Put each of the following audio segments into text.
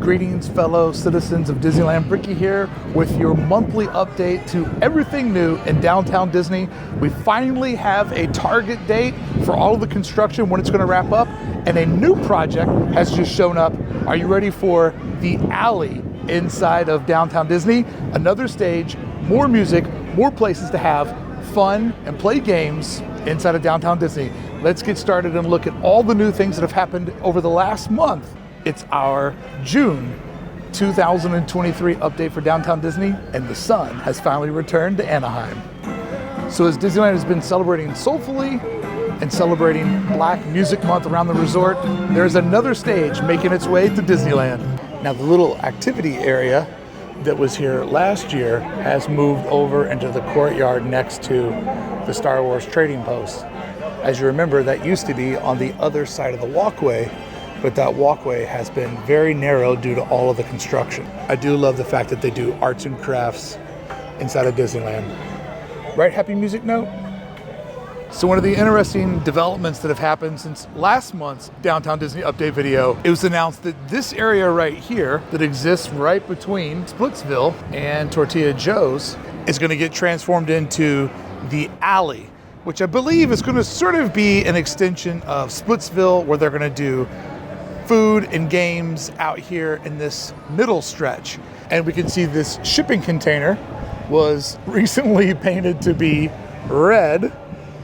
Greetings, fellow citizens of Disneyland. Brickey here with your monthly update to everything new in downtown Disney. We finally have a target date for all of the construction, when it's going to wrap up, and a new project has just shown up. Are you ready for the alley inside of downtown Disney? Another stage, more music, more places to have fun and play games inside of downtown Disney. Let's get started and look at all the new things that have happened over the last month. It's our June 2023 update for downtown Disney, and the sun has finally returned to Anaheim. So as Disneyland has been celebrating Soulfully and celebrating Black Music Month around the resort, there's another stage making its way to Disneyland. Now the little activity area that was here last year has moved over into the courtyard next to the Star Wars trading post. As you remember, that used to be on the other side of the walkway, but that walkway has been very narrow due to all of the construction. I do love the fact that they do arts and crafts inside of Disneyland. Right, Happy Music Note? So one of the interesting developments that have happened since last month's Downtown Disney update video, it was announced that this area right here that exists right between Splitsville and Tortilla Joe's is going to get transformed into the alley, which I believe is going to sort of be an extension of Splitsville, where they're going to do food and games out here in this middle stretch. And we can see this shipping container was recently painted to be red.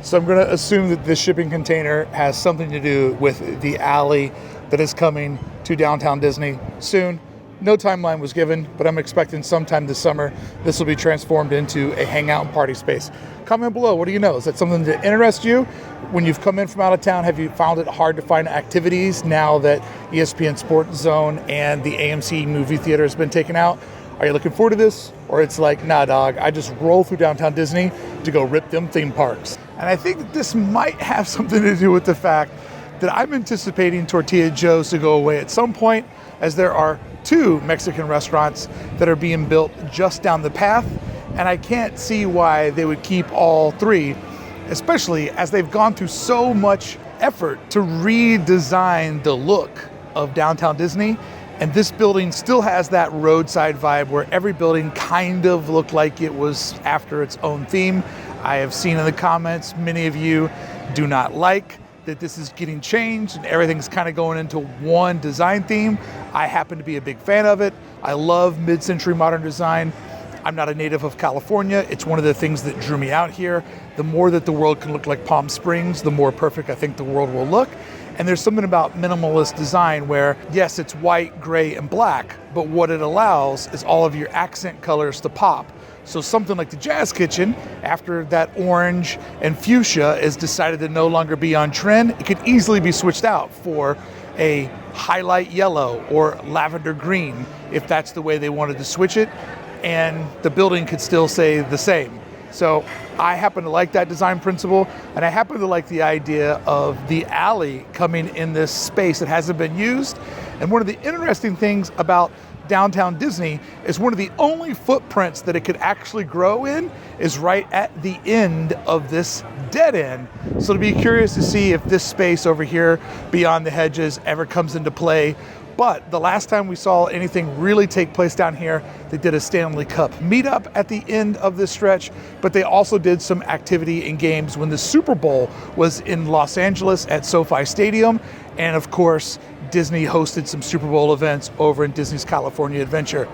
So I'm going to assume that this shipping container has something to do with the alley that is coming to downtown Disney soon. No timeline was given, but I'm expecting sometime this summer this will be transformed into a hangout and party space. Comment below, what do you know? Is that something that interests you? When you've come in from out of town, have you found it hard to find activities now that ESPN Sports Zone and the AMC movie theater has been taken out? Are you looking forward to this? Or it's like, nah dog, I just roll through downtown Disney to go rip them theme parks. And I think that this might have something to do with the fact that I'm anticipating Tortilla Joe's to go away at some point, as there are 2 Mexican restaurants that are being built just down the path, and I can't see why they would keep all 3, especially as they've gone through so much effort to redesign the look of downtown Disney. And this building still has that roadside vibe where every building kind of looked like it was after its own theme. I have seen in the comments, many of you do not like that this is getting changed and everything's kind of going into one design theme. I happen to be a big fan of it. I love mid-century modern design. I'm not a native of California. It's one of the things that drew me out here. The more that the world can look like Palm Springs, the more perfect I think the world will look. And there's something about minimalist design where, yes, it's white, gray, and black, but what it allows is all of your accent colors to pop. So something like the Jazz Kitchen, after that orange and fuchsia is decided to no longer be on trend, it could easily be switched out for a highlight yellow or lavender green if that's the way they wanted to switch it, and the building could still stay the same. So I happen to like that design principle, and I happen to like the idea of the alley coming in this space that hasn't been used. And one of the interesting things about downtown Disney is one of the only footprints that it could actually grow in is right at the end of this dead end. So to be curious to see if this space over here beyond the hedges ever comes into play. But the last time we saw anything really take place down here, they did a Stanley Cup meetup at the end of this stretch, but they also did some activity and games when the Super Bowl was in Los Angeles at SoFi Stadium. And of course, Disney hosted some Super Bowl events over in Disney's California Adventure.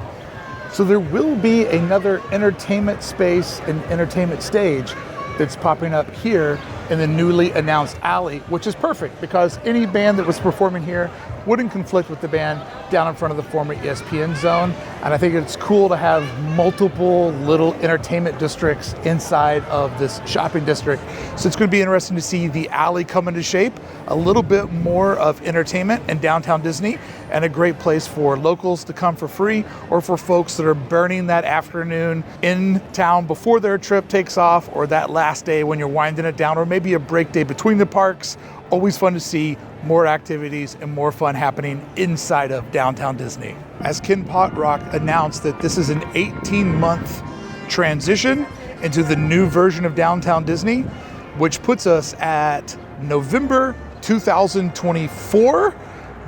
So there will be another entertainment space and entertainment stage that's popping up here in the newly announced alley, which is perfect because any band that was performing here wouldn't conflict with the band down in front of the former ESPN zone. And I think it's cool to have multiple little entertainment districts inside of this shopping district. So it's going to be interesting to see the alley come into shape, a little bit more of entertainment in downtown Disney, and a great place for locals to come for free, or for folks that are burning that afternoon in town before their trip takes off, or that last day when you're winding it down, or maybe a break day between the parks. Always fun to see more activities and more fun happening inside of downtown Disney. As Ken Potrock announced that this is an 18-month transition into the new version of downtown Disney, which puts us at November 2024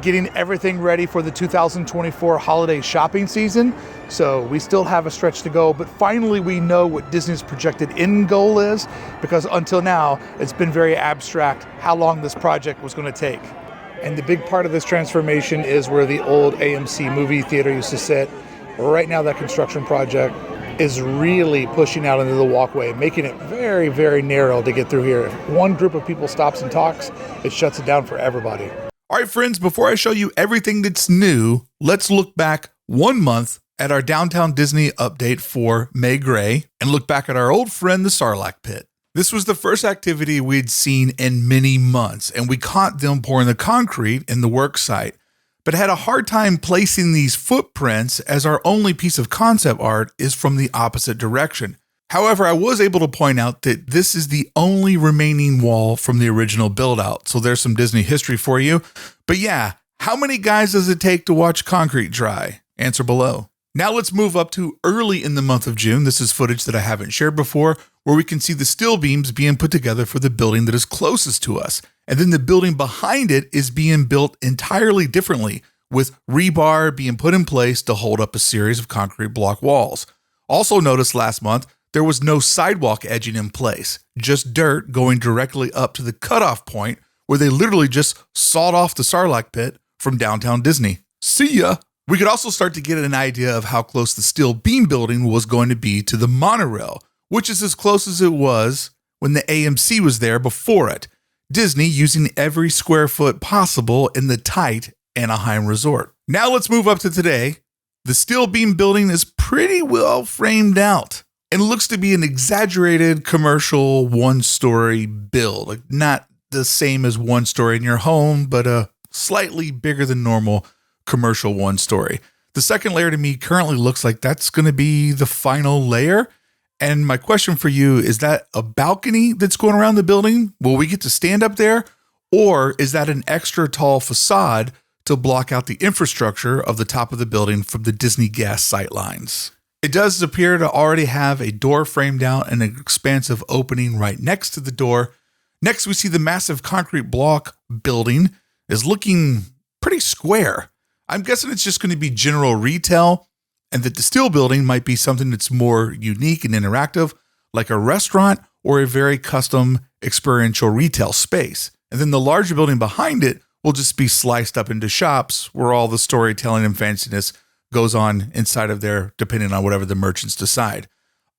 getting everything ready for the 2024 holiday shopping season. So we still have a stretch to go, but finally we know what Disney's projected end goal is, because until now, it's been very abstract how long this project was going to take. And the big part of this transformation is where the old AMC movie theater used to sit. Right now, that construction project is really pushing out into the walkway, making it very, very narrow to get through here. If one group of people stops and talks, it shuts it down for everybody. All right, friends, before I show you everything that's new, let's look back 1 month at our Downtown Disney update for May Gray and look back at our old friend, the Sarlacc Pit. This was the first activity we'd seen in many months, and we caught them pouring the concrete in the work site, but had a hard time placing these footprints as our only piece of concept art is from the opposite direction. However, I was able to point out that this is the only remaining wall from the original build-out, so there's some Disney history for you. But yeah, how many guys does it take to watch concrete dry? Answer below. Now let's move up to early in the month of June. This is footage that I haven't shared before, where we can see the steel beams being put together for the building that is closest to us. And then the building behind it is being built entirely differently, with rebar being put in place to hold up a series of concrete block walls. Also noticed last month, there was no sidewalk edging in place, just dirt going directly up to the cutoff point where they literally just sawed off the Sarlacc Pit from downtown Disney. See ya! We could also start to get an idea of how close the steel beam building was going to be to the monorail, which is as close as it was when the AMC was there before it. Disney using every square foot possible in the tight Anaheim resort. Now let's move up to today. The steel beam building is pretty well framed out and looks to be an exaggerated commercial one-story build. Like not the same as one story in your home, but a slightly bigger than normal commercial one story. The second layer to me currently looks like that's going to be the final layer. And my question for you, is that a balcony that's going around the building? Will we get to stand up there? Or is that an extra tall facade to block out the infrastructure of the top of the building from the Disney gas sight lines? It does appear to already have a door framed out and an expansive opening right next to the door. Next, we see the massive concrete block building is looking pretty square. I'm guessing it's just going to be general retail, and that the steel building might be something that's more unique and interactive, like a restaurant or a very custom experiential retail space. And then the larger building behind it will just be sliced up into shops where all the storytelling and fanciness goes on inside of there, depending on whatever the merchants decide.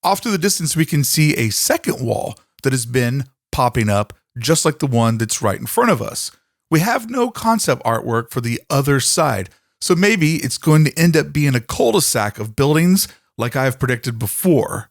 Off to the distance, we can see a second wall that has been popping up, just like the one that's right in front of us. We have no concept artwork for the other side, so maybe it's going to end up being a cul-de-sac of buildings like I've predicted before.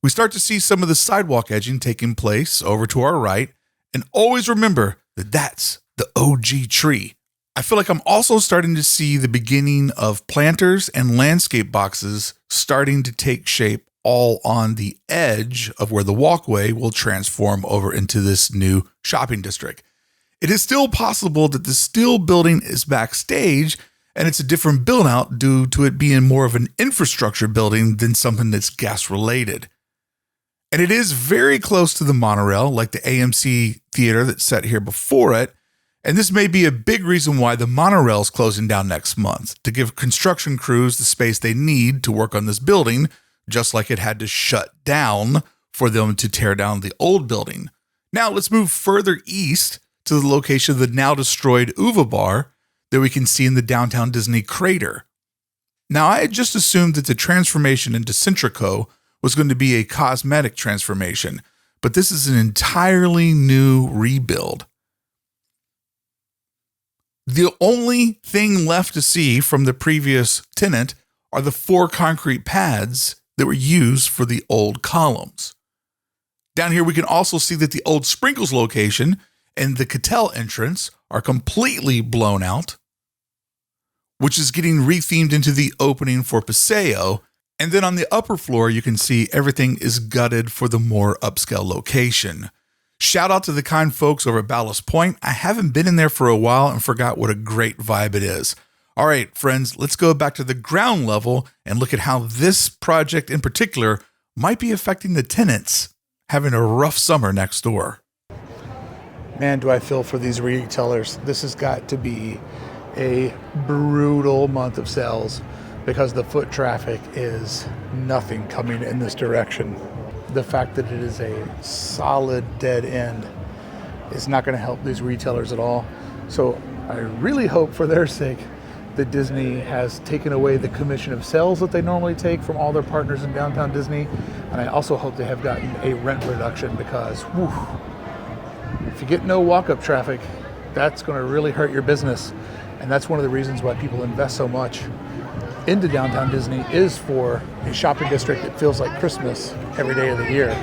We start to see some of the sidewalk edging taking place over to our right, and always remember that that's the OG tree. I feel like I'm also starting to see the beginning of planters and landscape boxes starting to take shape all on the edge of where the walkway will transform over into this new shopping district. It is still possible that the steel building is backstage and it's a different build out due to it being more of an infrastructure building than something that's gas related. And it is very close to the monorail, like the AMC theater that's set here before it. And this may be a big reason why the monorail is closing down next month, to give construction crews the space they need to work on this building, just like it had to shut down for them to tear down the old building. Now let's move further east to the location of the now destroyed Uva Bar that we can see in the downtown Disney crater. Now I had just assumed that the transformation into Centrico was going to be a cosmetic transformation, but this is an entirely new rebuild. The only thing left to see from the previous tenant are the 4 concrete pads that were used for the old columns. Down here, we can also see that the old Sprinkles location and the Cattell entrance are completely blown out, which is getting rethemed into the opening for Paseo. And then on the upper floor, you can see everything is gutted for the more upscale location. Shout out to the kind folks over at Ballast Point. I haven't been in there for a while and forgot what a great vibe it is. All right, friends, let's go back to the ground level and look at how this project in particular might be affecting the tenants having a rough summer next door. Man, do I feel for these retailers. This has got to be a brutal month of sales because the foot traffic is nothing coming in this direction. The fact that it is a solid dead end is not going to help these retailers at all. So I really hope for their sake that Disney has taken away the commission of sales that they normally take from all their partners in downtown Disney. And I also hope they have gotten a rent reduction because if you get no walk-up traffic, that's going to really hurt your business. And that's one of the reasons why people invest so much into downtown Disney, is for a shopping district that feels like Christmas every day of the year.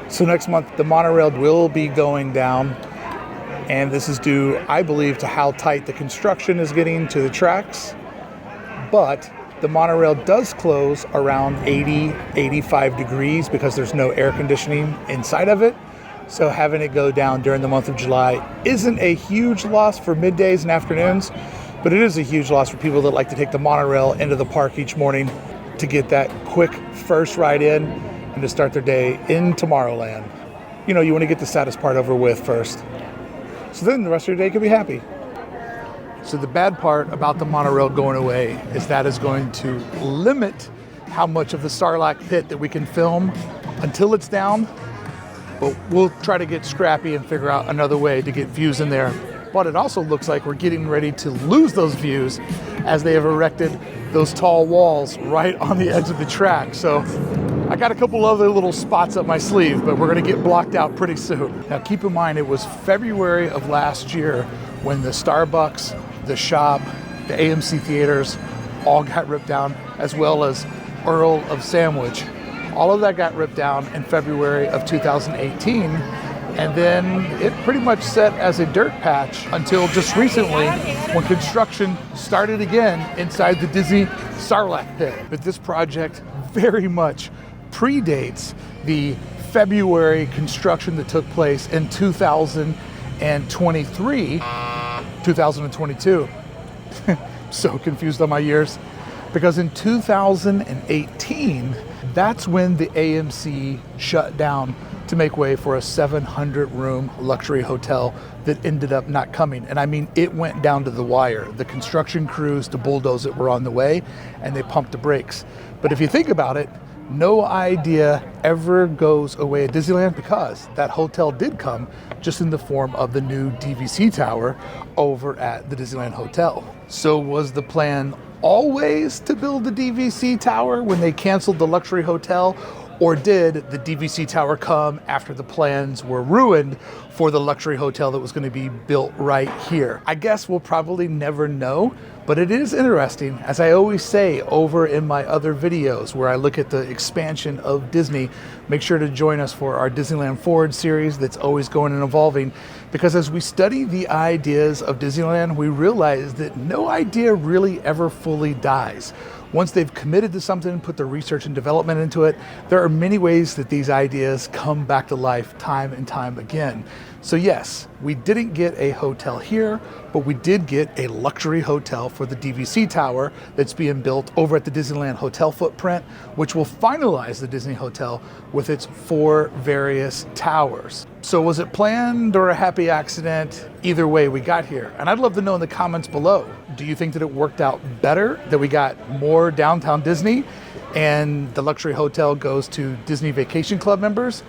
So next month, the monorail will be going down, and this is due, I believe, to how tight the construction is getting to the tracks. But the monorail does close around 85 degrees because there's no air conditioning inside of it. So having it go down during the month of July isn't a huge loss for middays and afternoons, but it is a huge loss for people that like to take the monorail into the park each morning to get that quick first ride in and to start their day in Tomorrowland. You know, you want to get the saddest part over with first, so then the rest of your day can be happy. So the bad part about the monorail going away is that is going to limit how much of the Sarlacc pit that we can film until it's down. But we'll try to get scrappy and figure out another way to get views in there. But it also looks like we're getting ready to lose those views as they have erected those tall walls right on the edge of the track. So I got a couple other little spots up my sleeve, but we're going to get blocked out pretty soon. Now keep in mind, it was February of last year when the Starbucks, the shop, the AMC theaters all got ripped down, as well as Earl of Sandwich. All of that got ripped down in February of 2018, and then it pretty much set as a dirt patch until just recently when construction started again inside the Disney Sarlacc pit. But this project very much predates the February construction that took place in 2022. So confused on my years, because in 2018, that's when the AMC shut down to make way for a 700-room luxury hotel that ended up not coming. And I mean, it went down to the wire. The construction crews to bulldoze it were on the way, and they pumped the brakes. But if you think about it, no idea ever goes away at Disneyland, because that hotel did come just in the form of the new DVC tower over at the Disneyland Hotel. So was the plan always to build the DVC tower when they canceled the luxury hotel? Or did the DVC tower come after the plans were ruined for the luxury hotel that was going to be built right here? I guess we'll probably never know, but it is interesting, as I always say over in my other videos where I look at the expansion of Disney. Make sure to join us for our Disneyland Forward series that's always going and evolving, because as we study the ideas of Disneyland, we realize that no idea really ever fully dies. Once they've committed to something and put the research and development into it, there are many ways that these ideas come back to life time and time again. So yes, we didn't get a hotel here, but we did get a luxury hotel for the DVC tower that's being built over at the Disneyland Hotel footprint, which will finalize the Disney Hotel with its 4 various towers. So was it planned or a happy accident? Either way, we got here. And I'd love to know in the comments below, do you think that it worked out better, that we got more downtown Disney and the luxury hotel goes to Disney Vacation Club members?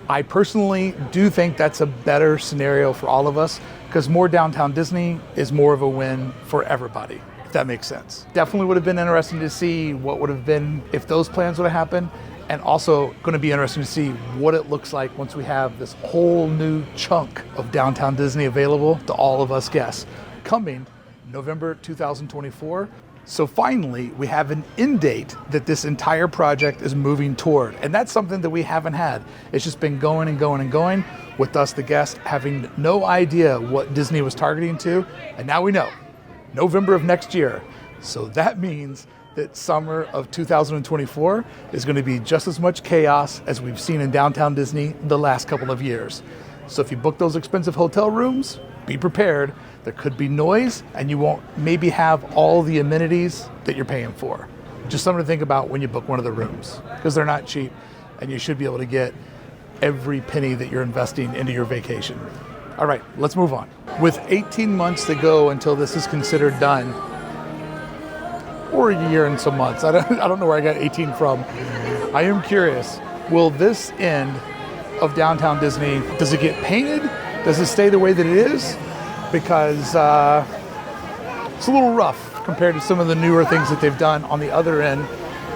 I personally do think that's a better scenario for all of us, because more downtown Disney is more of a win for everybody, if that makes sense. Definitely would have been interesting to see what would have been if those plans would have happened, and also going to be interesting to see what it looks like once we have this whole new chunk of downtown Disney available to all of us guests, coming November 2024. So finally, we have an end date that this entire project is moving toward. And that's something that we haven't had. It's just been going and going and going, with us, the guests, having no idea what Disney was targeting to. And now we know, November of next year. So that means that summer of 2024 is going to be just as much chaos as we've seen in downtown Disney the last couple of years. So if you book those expensive hotel rooms, be prepared. There could be noise, and you won't maybe have all the amenities that you're paying for. Just something to think about when you book one of the rooms, because they're not cheap, and you should be able to get every penny that you're investing into your vacation. All right, let's move on. With 18 months to go until this is considered done, or a year and some months, I don't know where I got 18 from. I am curious, will this end of Downtown Disney, does it get painted? Does it stay the way that it is? Because it's a little rough compared to some of the newer things that they've done on the other end.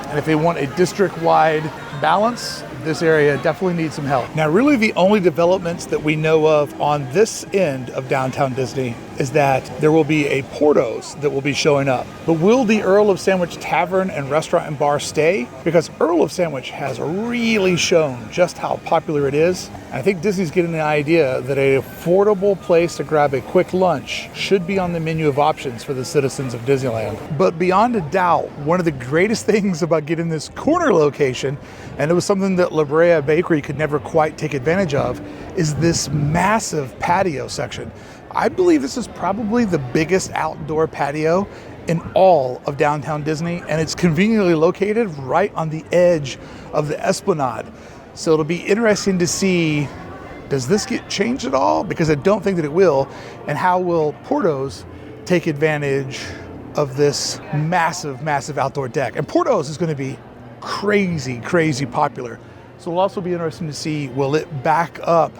And if they want a district-wide balance, this area definitely needs some help. Now, really the only developments that we know of on this end of Downtown Disney is that there will be a Porto's that will be showing up. But will the Earl of Sandwich Tavern and Restaurant and Bar stay? Because Earl of Sandwich has really shown just how popular it is. And I think Disney's getting the idea that an affordable place to grab a quick lunch should be on the menu of options for the citizens of Disneyland. But beyond a doubt, one of the greatest things about getting this corner location, and it was something that La Brea Bakery could never quite take advantage of, is this massive patio section. I believe this is probably the biggest outdoor patio in all of Downtown Disney, and it's conveniently located right on the edge of the Esplanade. So it'll be interesting to see, does this get changed at all? Because I don't think that it will. And how will Porto's take advantage of this massive, massive outdoor deck? And Porto's is going to be crazy, crazy popular. So it'll also be interesting to see, will it back up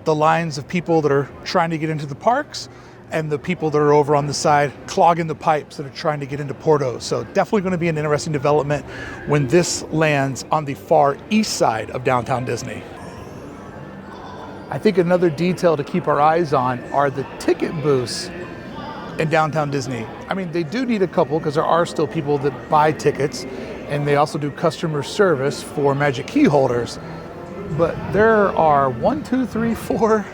the lines of people that are trying to get into the parks and the people that are over on the side clogging the pipes that are trying to get into Porto's. So definitely going to be an interesting development when this lands on the far east side of Downtown Disney. I think another detail to keep our eyes on are the ticket booths in Downtown Disney. I mean, they do need a couple because there are still people that buy tickets, and they also do customer service for Magic Key holders. But there are 1, 2, 3, 4,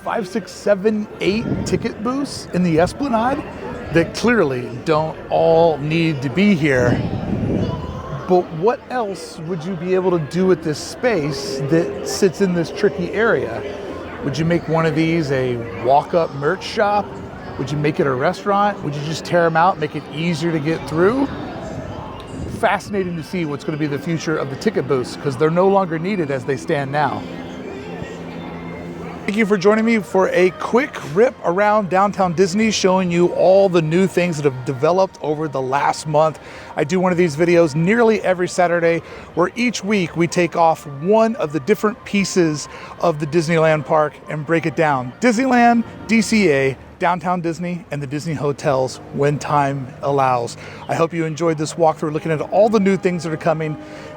5, 6, 7, 8 ticket booths in the Esplanade that clearly don't all need to be here. But what else would you be able to do with this space that sits in this tricky area? Would you make one of these a walk-up merch shop? Would you make it a restaurant? Would you just tear them out, make it easier to get through? Fascinating to see what's going to be the future of the ticket booths, because they're no longer needed as they stand now. Thank you for joining me for a quick rip around Downtown Disney, showing you all the new things that have developed over the last month. I do one of these videos nearly every Saturday, where each week we take off one of the different pieces of the Disneyland park and break it down. Disneyland, DCA, Downtown Disney, and the Disney hotels when time allows. I hope you enjoyed this walkthrough looking at all the new things that are coming.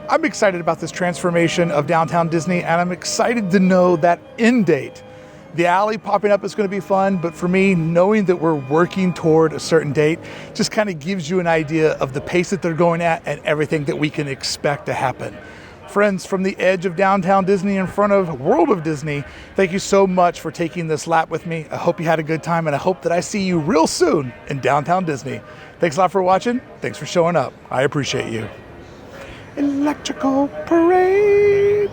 I'm excited about this transformation of Downtown Disney, and I'm excited to know that end date. The alley popping up is going to be fun, but for me, knowing that we're working toward a certain date just kind of gives you an idea of the pace that they're going at and everything that we can expect to happen. Friends, from the edge of Downtown Disney in front of World of Disney, thank you so much for taking this lap with me. I hope you had a good time, and I hope that I see you real soon in Downtown Disney. Thanks a lot for watching. Thanks for showing up. I appreciate you. Electrical Parade.